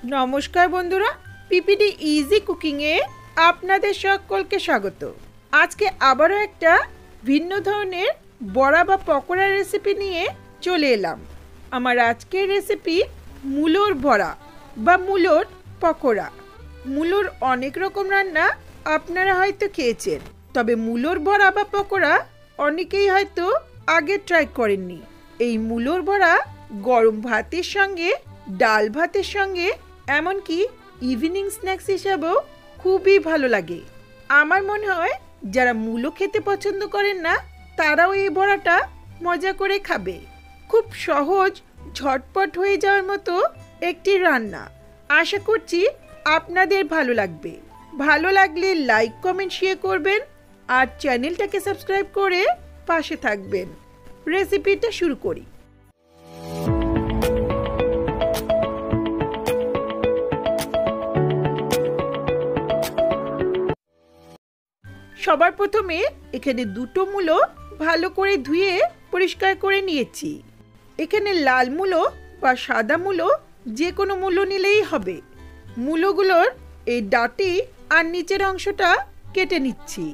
নমস্কার বন্ধুরা, PPD easy কুকিংয়ে আপনাদের সকলকে স্বাগত। আজকে আবারও একটা ভিন্ন ধরনের বড়া বা পকোড়ার রেসিপি নিয়ে চলে এলাম। আমার আজকের রেসিপি মূলোর বড়া বা মূলোর পকোড়া। মূলোর অনেক রকম রান্না আপনারা হয়তো খেয়েছেন, তবে মূলোর বড়া বা পকোড়া অনেকেই হয়তো আগে ট্রাই করেননি। এই মূলোর বড়া গরম ভাতের সঙ্গে, ডাল ভাতের সঙ্গে, এমনকি ইভিনিং স্ন্যাক্স হিসাবেও খুবই ভালো লাগে। আমার মনে হয় যারা মূলো খেতে পছন্দ করেন না তারাও এই বড়াটা মজা করে খাবে। খুব সহজ, ঝটপট হয়ে যাওয়ার মতো একটি রান্না। আশা করছি আপনাদের ভালো লাগবে। ভালো লাগলে লাইক, কমেন্ট, শেয়ার করবেন আর চ্যানেলটাকে সাবস্ক্রাইব করে পাশে থাকবেন। রেসিপিটা শুরু করি। সবার প্রথমে এখানে দুটো মূলো ভালো করে ধুয়ে পরিষ্কার করে নিয়েছি। এখানে লাল মূলো বা সাদা মূলো যে কোনো মূলো নিলেই হবে। মূলোগুলোর এই ডাঁটি আর নিচের অংশটা কেটে নিচ্ছি।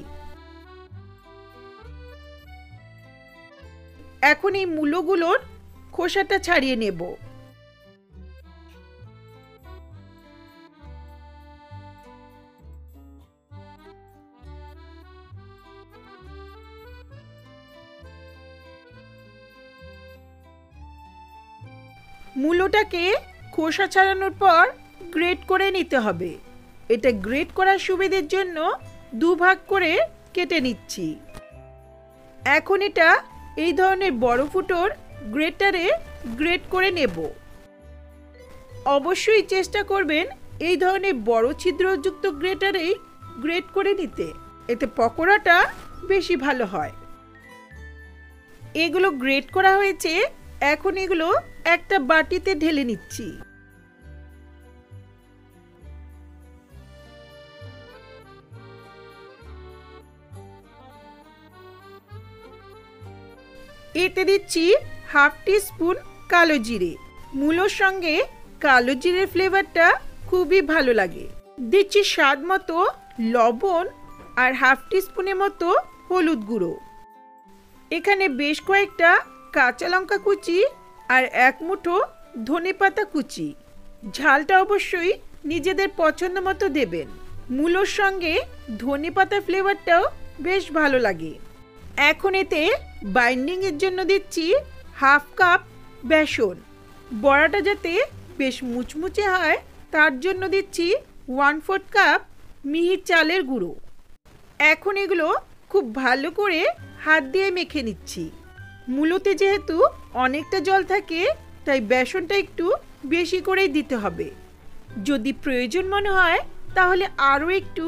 এখন এই মূলোগুলোর খোসাটা ছাড়িয়ে নেব। মূলোটাকে খোসা ছাড়ানোর পর গ্রেট করে নিতে হবে। এটা গ্রেট করার সুবিধার জন্য দুভাগ করে কেটে নিচ্ছি। এখন এটা এই ধরনের বড় ফুটোর গ্রেটারে গ্রেট করে নেব। অবশ্যই চেষ্টা করবেন এই ধরনের বড় ছিদ্রযুক্ত গ্রেটারেই গ্রেট করে নিতে, এতে পকোড়াটা বেশি ভালো হয়। এগুলো গ্রেট করা হয়েছে, এখন এগুলো একটা বাটিতে ঢেলে নিচ্ছি। এতে দিচ্ছি হাফ টিস্পুন কালো জিরে। মূলোর সঙ্গে কালো জিরের ফ্লেভারটা খুবই ভালো লাগে। দিচ্ছি স্বাদ মতো লবণ আর হাফ টিস্পুনের মতো হলুদ গুঁড়ো। এখানে বেশ কয়েকটা কাঁচা লঙ্কা কুচি আর এক মুঠো ধনেপাতা কুচি। ঝালটা অবশ্যই নিজেদের পছন্দ মতো দেবেন। মূলোর সঙ্গে ধনেপাতার ফ্লেভারটাও বেশ ভালো লাগে। এখন এতে বাইন্ডিং এর জন্য দিচ্ছি হাফ কাপ বেসন। বড়াটা যাতে বেশ মুচমুচে হয় তার জন্য দিচ্ছি 1/4 কাপ মিহি চালের গুঁড়ো। এখন এগুলো খুব ভালো করে হাত দিয়ে মেখে নিচ্ছি। মূলোতে যেহেতু অনেকটা জল থাকে তাই বেসনটা একটু বেশি করেই দিতে হবে। যদি প্রয়োজন মনে হয় তাহলে আরও একটু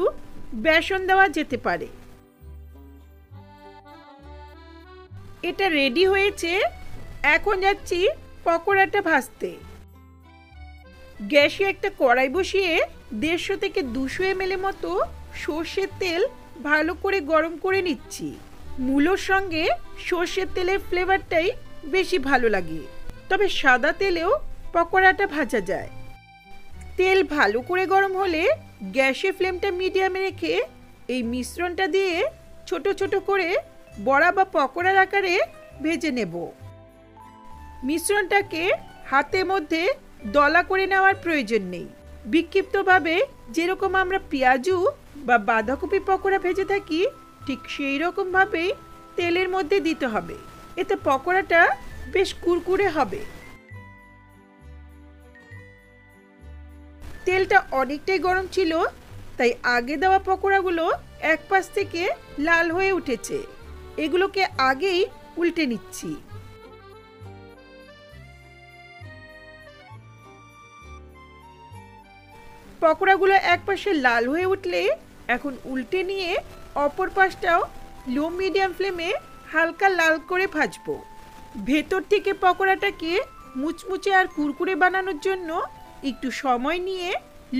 বেসন দেওয়া যেতে পারে। এটা রেডি হয়েছে। এখন যাচ্ছি পকোড়াটা ভাজতে। গ্যাসে একটা কড়াই বসিয়ে 150 থেকে 200 ml মতো সর্ষের তেল ভালো করে গরম করে নিচ্ছি। মূলোর সঙ্গে সর্ষের তেলের ফ্লেভারটাই বেশি ভালো লাগে, তবে সাদা তেলেও পকোড়াটা ভাজা যায়। তেল ভালো করে গরম হলে গ্যাসের ফ্লেমটা মিডিয়ামে রেখে এই মিশ্রণটা দিয়ে ছোট ছোট করে বড়া বা পকোড়ার আকারে ভেজে নেব। মিশ্রণটাকে হাতের মধ্যে দলা করে নেওয়ার প্রয়োজন নেই। বিক্ষিপ্তভাবে যেরকম আমরা পেঁয়াজু বা বাঁধাকপি পকোড়া ভেজে থাকি ঠিক সেই রকমভাবেই তেলের মধ্যে দিতে হবে। এতে পকোড়াটা বেশ কুরকুরে হবে। তেলটা অনেকটাই গরম ছিল, তাই আগে দেওয়া পকোড়াগুলো এক পাশ থেকে লাল হয়ে উঠেছে। এগুলোকে আগেই উল্টে নিচ্ছি। পকোড়াগুলো এক পাশে লাল হয়ে উঠলে এখন উল্টে নিয়ে অপর পাশটাও লো মিডিয়াম ফ্লেমে হালকা লাল করে ভাজবো। ভেতর থেকে পকোড়াটাকে মুচমুচে আর কুরকুরে বানানোর জন্য একটু সময় নিয়ে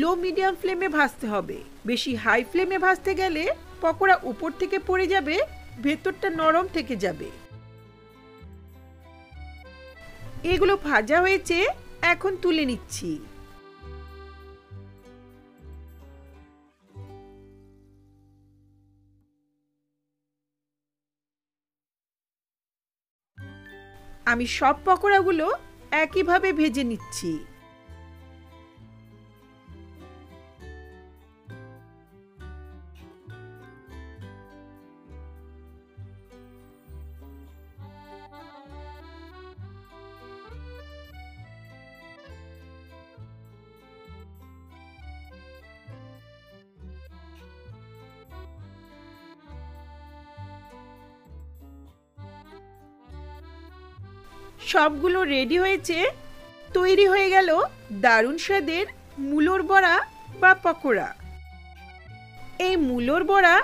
লো মিডিয়াম ফ্লেমে ভাজতে হবে। বেশি হাই ফ্লেমে ভাজতে গেলে পকোড়া উপর থেকে পড়ে যাবে, ভেতরটা নরম থেকে যাবে। এগুলো ভাজা হয়েছে, এখন তুলে নিচ্ছি। আমি সব পকোড়াগুলো একইভাবে ভেজে নিচ্ছি। সবগুলো রেডি হয়েছে। তৈরি হয়ে গেল দারুণ স্বাদের মূলোর বড়া বা পকোড়া। এই মূলোর বড়া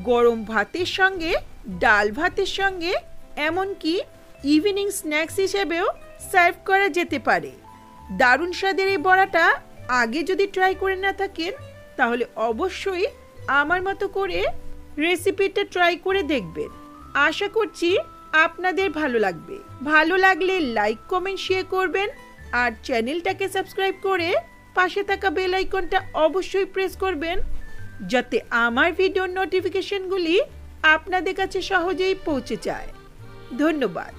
গরম ভাতের সঙ্গে, ডাল ভাতের সঙ্গে, এমনকি ইভিনিং স্ন্যাক্স হিসেবেও সার্ভ করা যেতে পারে। দারুণ স্বাদের এই বড়াটা আগে যদি ট্রাই করে না থাকেন তাহলে অবশ্যই আমার মতো করে রেসিপিটা ট্রাই করে দেখবেন। আশা করছি আপনাদের ভালো লাগবে। ভালো লাগলে লাইক, কমেন্ট, শেয়ার করবেন আর চ্যানেলটাকে সাবস্ক্রাইব করে পাশে থাকা বেল আইকনটা অবশ্যই প্রেস করবেন যাতে আমার ভিডিওর নোটিফিকেশনগুলি আপনাদের কাছে সহজেই পৌঁছে যায়। ধন্যবাদ।